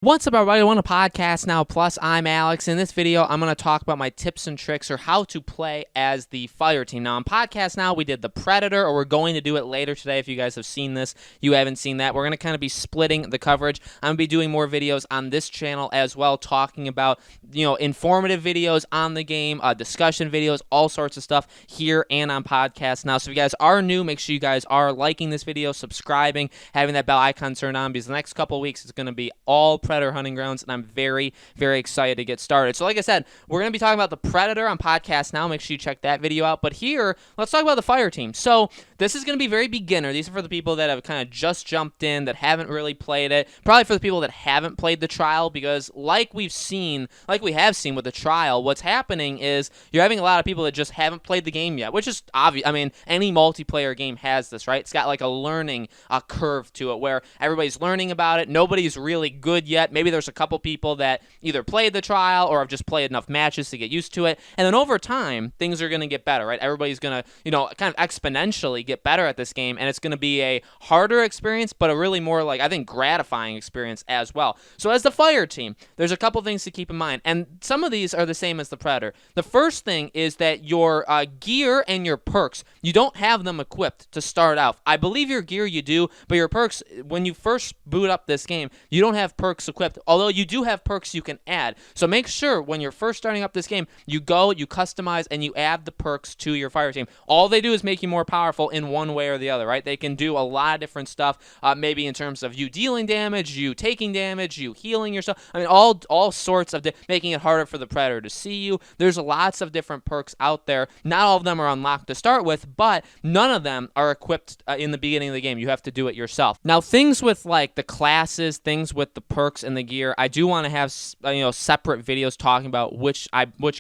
What's up, everybody? Welcome to Podcast Now Plus. I'm Alex. In this video, I'm going to talk about my tips and tricks or how to play as the Fireteam. Now, on Podcast Now, we did the Predator, or we're going to do it later today. If you guys have seen this, you haven't seen that. We're going to kind of be splitting the coverage. I'm going to be doing more videos on this channel as well, talking about, informative videos on the game, discussion videos, all sorts of stuff here and on Podcast Now. So if you guys are new, make sure you guys are liking this video, subscribing, having that bell icon turned on, because the next couple of weeks, it's going to be all Predator hunting grounds, and I'm very, very excited to get started. So like I said, we're going to be talking about the Predator on Podcast Now. Make sure you check that video out. But here, let's talk about the Fireteam. So this is going to be very beginner. These are for the people that have kind of just jumped in, that haven't really played it. Probably for the people that haven't played the trial, because like we have seen with the trial, what's happening is you're having a lot of people that just haven't played the game yet, which is obvious. I mean, any multiplayer game has this, right? It's got like a learning curve to it where everybody's learning about it. Nobody's really good yet. Maybe there's a couple people that either played the trial or have just played enough matches to get used to it. And then over time, things are going to get better, right? Everybody's going to, kind of exponentially get better at this game. And it's going to be a harder experience, but a really more, I think, gratifying experience as well. So as the Fireteam, there's a couple things to keep in mind. And some of these are the same as the Predator. The first thing is that your gear and your perks, you don't have them equipped to start out. I believe your gear you do, but your perks, when you first boot up this game, you don't have perks equipped, although you do have perks you can add. So make sure when you're first starting up this game, you go, you customize, and you add the perks to your Fireteam. All they do is make you more powerful in one way or the other, right? They can do a lot of different stuff, maybe in terms of you dealing damage, you taking damage, you healing yourself. I mean, all sorts of making it harder for the Predator to see you. There's lots of different perks out there. Not all of them are unlocked to start with, but none of them are equipped in the beginning of the game. You have to do it yourself. Now, things with the classes, things with the perks and the gear, I do want to have separate videos talking about which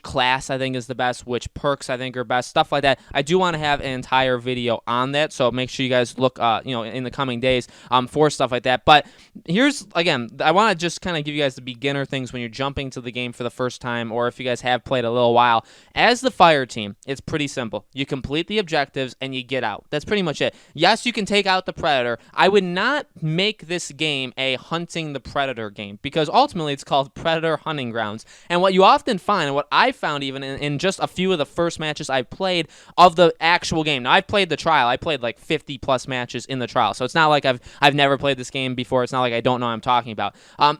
class I think is the best, which perks I think are best, stuff like that. I do want to have an entire video on that, so make sure you guys look in the coming days for stuff like that. But here's, again, I want to just kind of give you guys the beginner things when you're jumping to the game for the first time, or if you guys have played a little while. As the Fireteam, it's pretty simple. You complete the objectives and you get out. That's pretty much it. Yes, you can take out the Predator. I would not make this game a hunting the Predator game, because ultimately it's called Predator Hunting Grounds. And what you often find, and what I found even in just a few of the first matches I've played of the actual game. Now, I've played the trial. I played 50 plus matches in the trial, so it's not like I've never played this game before. It's not like I don't know what I'm talking about.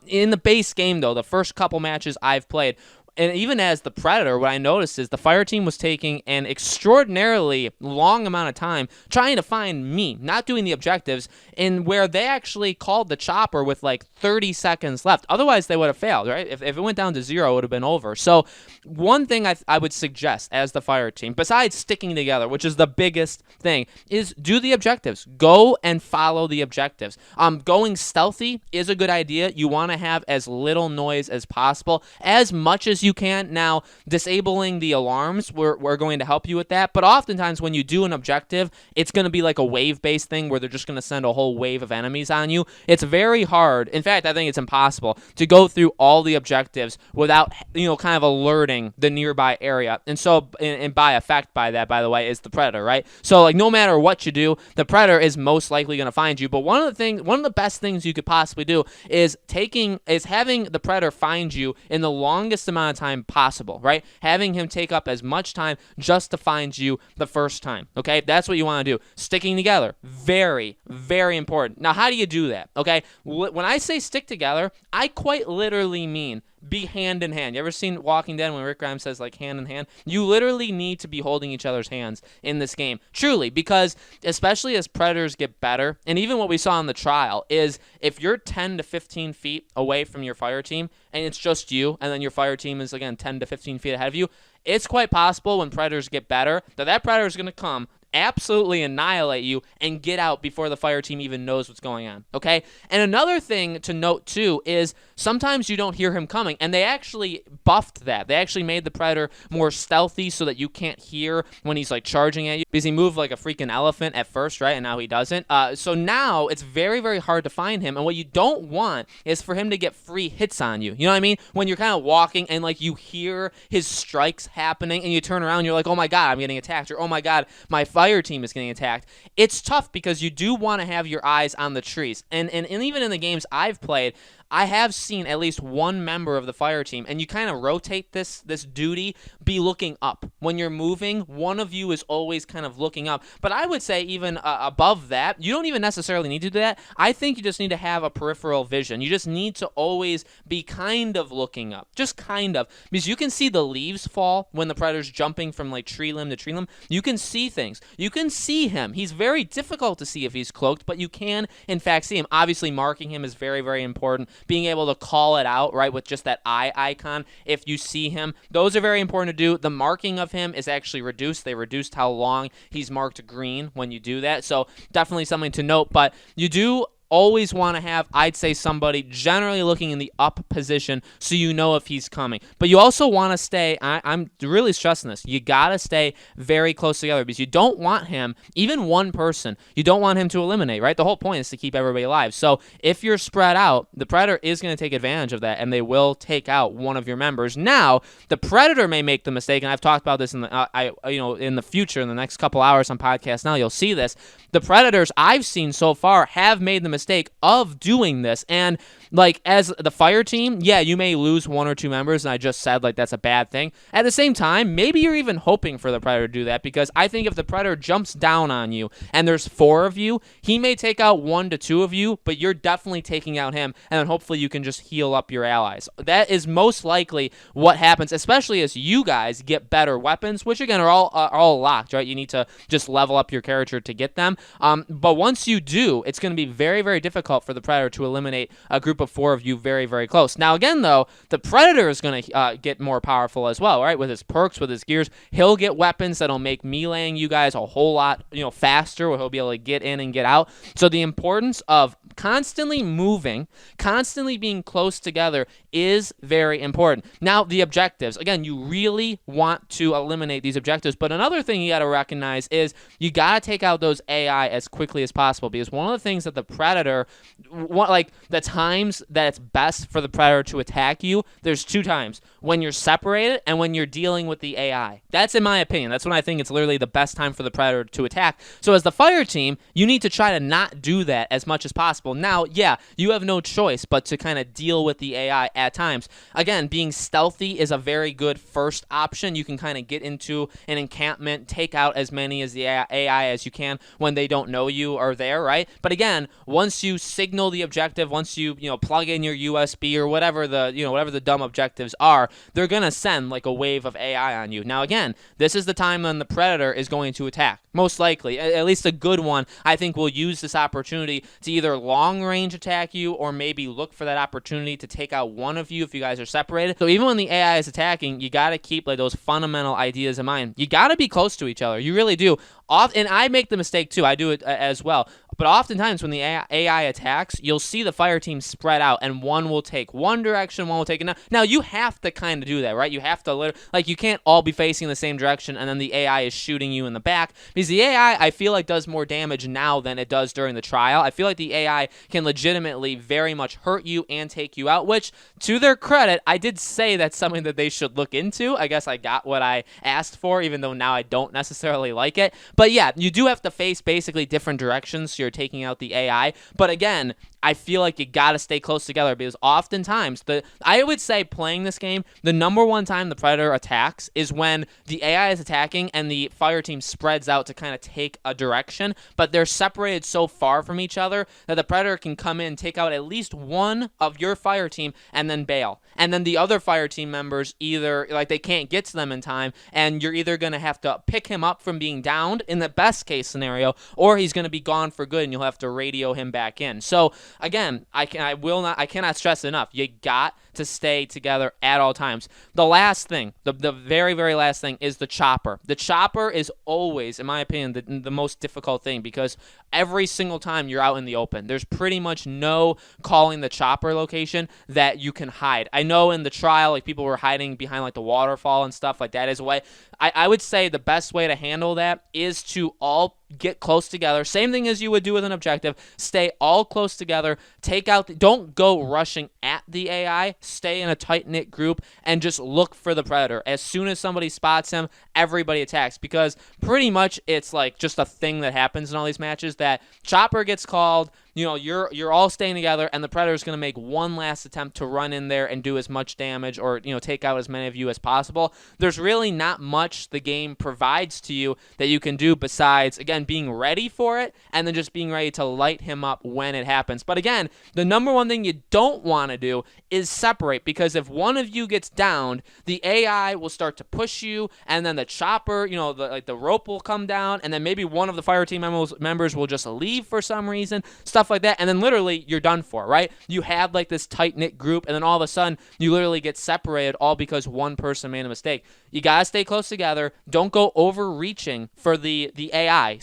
In the base game, though, the first couple matches I've played, and even as the Predator, what I noticed is the Fireteam was taking an extraordinarily long amount of time trying to find me, not doing the objectives, and where they actually called the chopper with 30 seconds left. Otherwise, they would have failed, right? If it went down to 0, it would have been over. So one thing I would suggest as the Fireteam, besides sticking together, which is the biggest thing, is do the objectives. Go and follow the objectives. Going stealthy is a good idea. You want to have as little noise as possible, as much as you can. Now, disabling the alarms, we're going to help you with that, but oftentimes when you do an objective, it's going to be like a wave-based thing where they're just going to send a whole wave of enemies on you. It's very hard. In fact, I think it's impossible to go through all the objectives without, kind of alerting the nearby area. And so, and by effect by that, by the way, is the Predator, right? So, no matter what you do, the Predator is most likely going to find you. But one of the best things you could possibly do is having the Predator find you in the longest amount of time possible, right? Having him take up as much time just to find you the first time, okay? That's what you want to do. Sticking together, very, very important. Now, how do you do that, okay? When I say stick together, I quite literally mean be hand in hand. You ever seen Walking Dead when Rick Grimes says hand in hand? You literally need to be holding each other's hands in this game. Truly, because especially as Predators get better, and even what we saw in the trial is if you're 10 to 15 feet away from your Fireteam and it's just you, and then your Fireteam is again 10 to 15 feet ahead of you, it's quite possible when Predators get better that Predator is going to come absolutely annihilate you and get out before the Fireteam even knows what's going on, okay? And another thing to note, too, is sometimes you don't hear him coming, and they actually buffed that. They actually made the Predator more stealthy so that you can't hear when he's, charging at you, because he moved like a freaking elephant at first, right? And now he doesn't. So now it's very, very hard to find him, and what you don't want is for him to get free hits on you. You know what I mean? When you're kind of walking and, you hear his strikes happening, and you turn around, and you're like, oh my god, I'm getting attacked, or oh my god, my Fireteam is getting attacked. It's tough because you do want to have your eyes on the trees. And even in the games I've played, I have seen at least one member of the fire team, and you kind of rotate this duty, be looking up. When you're moving, one of you is always kind of looking up. But I would say even above that, you don't even necessarily need to do that. I think you just need to have a peripheral vision. You just need to always be kind of looking up, just kind of, because you can see the leaves fall when the predator's jumping from like tree limb to tree limb. You can see things. You can see him. He's very difficult to see if he's cloaked, but you can in fact see him. Obviously, marking him is very, very important. Being able to call it out, right, with just that eye icon if you see him. Those are very important to do. The marking of him is actually reduced. They reduced how long he's marked green when you do that. So definitely something to note, but you do always want to have, I'd say, somebody generally looking in the up position so you know if he's coming. But you also want to stay, I'm really stressing this, you got to stay very close together because you don't want him, even one person, you don't want him to eliminate, right? The whole point is to keep everybody alive. So if you're spread out, the predator is going to take advantage of that and they will take out one of your members. Now, the predator may make the mistake, and I've talked about this in the future, in the next couple hours on podcast now, you'll see this. The predators I've seen so far have made the mistake of doing this, and like as the fire team, yeah, you may lose one or two members, and I just said like that's a bad thing. At the same time, maybe you're even hoping for the predator to do that, because I think if the predator jumps down on you and there's 4 of you, he may take out 1 to 2 of you, but you're definitely taking out him, and then hopefully you can just heal up your allies. That is most likely what happens, especially as you guys get better weapons, which again are all locked, right? You need to just level up your character to get them. But once you do, it's going to be very, very difficult for the predator to eliminate a group of 4 of you very, very close. Now, again, though, the predator is going to get more powerful as well, right? With his perks, with his gears, he'll get weapons that'll make meleeing you guys a whole lot, faster, where he'll be able to get in and get out. So the importance of constantly moving, constantly being close together is very important. Now, the objectives. Again, you really want to eliminate these objectives, but another thing you got to recognize is you got to take out those AI as quickly as possible, because one of the things that the predator, like the times that it's best for the predator to attack you, there's 2 times: when you're separated and when you're dealing with the AI. That's in my opinion. That's when I think it's literally the best time for the predator to attack. So as the fire team, you need to try to not do that as much as possible. Now, yeah, you have no choice but to kind of deal with the AI at times. Again, being stealthy is a very good first option. You can kind of get into an encampment, take out as many as the AI as you can when they don't know you are there, right? But again, once you signal the objective, once you plug in your USB or whatever the dumb objectives are, they're gonna send like a wave of AI on you. Now again, this is the time when the predator is going to attack. Most likely, at least a good one, I think will use this opportunity to either long range attack you or maybe look for that opportunity to take out one of you if you guys are separated. So even when the AI is attacking, you got to keep like those fundamental ideas in mind. You got to be close to each other. You really do. And I make the mistake too. I do it as well. But oftentimes when the AI attacks, you'll see the fire team spread out, and one will take one direction, one will take another. Now, you have to kind of do that, right? You have to, you can't all be facing the same direction, and then the AI is shooting you in the back. Because the AI, I feel like, does more damage now than it does during the trial. I feel like the AI can legitimately very much hurt you and take you out, which, to their credit, I did say that's something that they should look into. I guess I got what I asked for, even though now I don't necessarily like it. But yeah, you do have to face basically different directions, so you're taking out the AI. But again, I feel like you got to stay close together, because oftentimes, I would say playing this game, the number one time the predator attacks is when the AI is attacking and the fire team spreads out to kind of take a direction, but they're separated so far from each other that the predator can come in, take out at least one of your fire team, and then bail. And then the other fire team members either, they can't get to them in time, and you're either going to have to pick him up from being downed in the best case scenario, or he's going to be gone for good and you'll have to radio him back in. So again, I cannot stress enough. You got to stay together at all times. The last thing, the very, very last thing, is the chopper. The chopper is always, in my opinion, the most difficult thing, because every single time you're out in the open, there's pretty much no calling the chopper location that you can hide. I know in the trial, people were hiding behind the waterfall and stuff like that as a way. I would say the best way to handle that is to all get close together. Same thing as you would do with an objective. Stay all close together. Don't go rushing at the AI. Stay in a tight-knit group and just look for the predator. As soon as somebody spots him, everybody attacks, because pretty much it's just a thing that happens in all these matches, that chopper gets called, you're all staying together, and the Predator's going to make one last attempt to run in there and do as much damage or, take out as many of you as possible. There's really not much the game provides to you that you can do besides, again, being ready for it and then just being ready to light him up when it happens. But again, the number one thing you don't want to do is separate, because if one of you gets downed, the AI will start to push you, and then the chopper, the rope will come down, and then maybe one of the Fireteam members will just leave for some reason, stuff like that, and then literally you're done for, right? You have like this tight-knit group, and then all of a sudden you literally get separated all because one person made a mistake. You gotta stay close together. Don't go overreaching for the AI.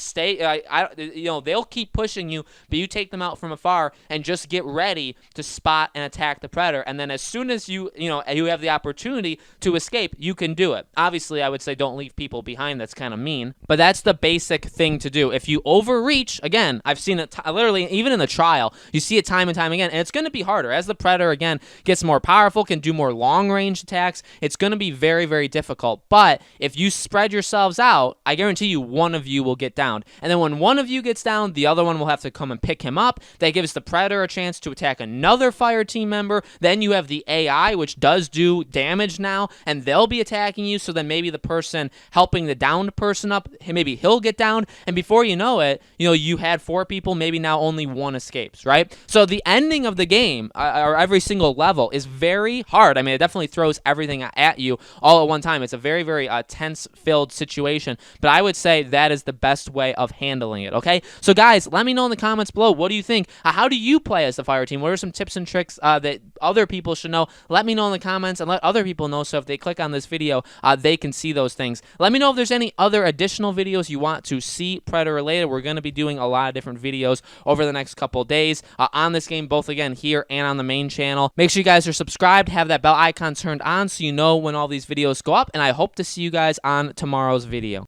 They'll keep pushing you, but you take them out from afar and just get ready to spot and attack the Predator. And then as soon as you have the opportunity to escape, you can do it. Obviously, I would say don't leave people behind. That's kind of mean, but that's the basic thing to do. If you overreach, again, I've seen it literally even in the trial. You see it time and time again, and it's going to be harder as the Predator again gets more powerful, can do more long-range attacks. It's going to be very, very difficult. But if you spread yourselves out, I guarantee you one of you will get down. And then when one of you gets down, the other one will have to come and pick him up. That gives the Predator a chance to attack another Fireteam member. Then you have the AI, which does do damage now, and they'll be attacking you. So then maybe the person helping the downed person up, maybe he'll get downed. And before you know it, you had 4 people, maybe now only 1 escapes, right? So the ending of the game, or every single level, is very hard. I mean, it definitely throws everything at you all at one time. It's a very, very tense-filled situation, but I would say that is the best way of handling it, okay? So guys, let me know in the comments below, what do you think? How do you play as the Fireteam? What are some tips and tricks that other people should know? Let me know in the comments, and let other people know, so if they click on this video, they can see those things. Let me know if there's any other additional videos you want to see Predator related. We're going to be doing a lot of different videos over the next couple days on this game, both again here and on the main channel. Make sure you guys are subscribed, have that bell icon turned on so you know when all these videos go up, and I hope to see you guys on tomorrow's video.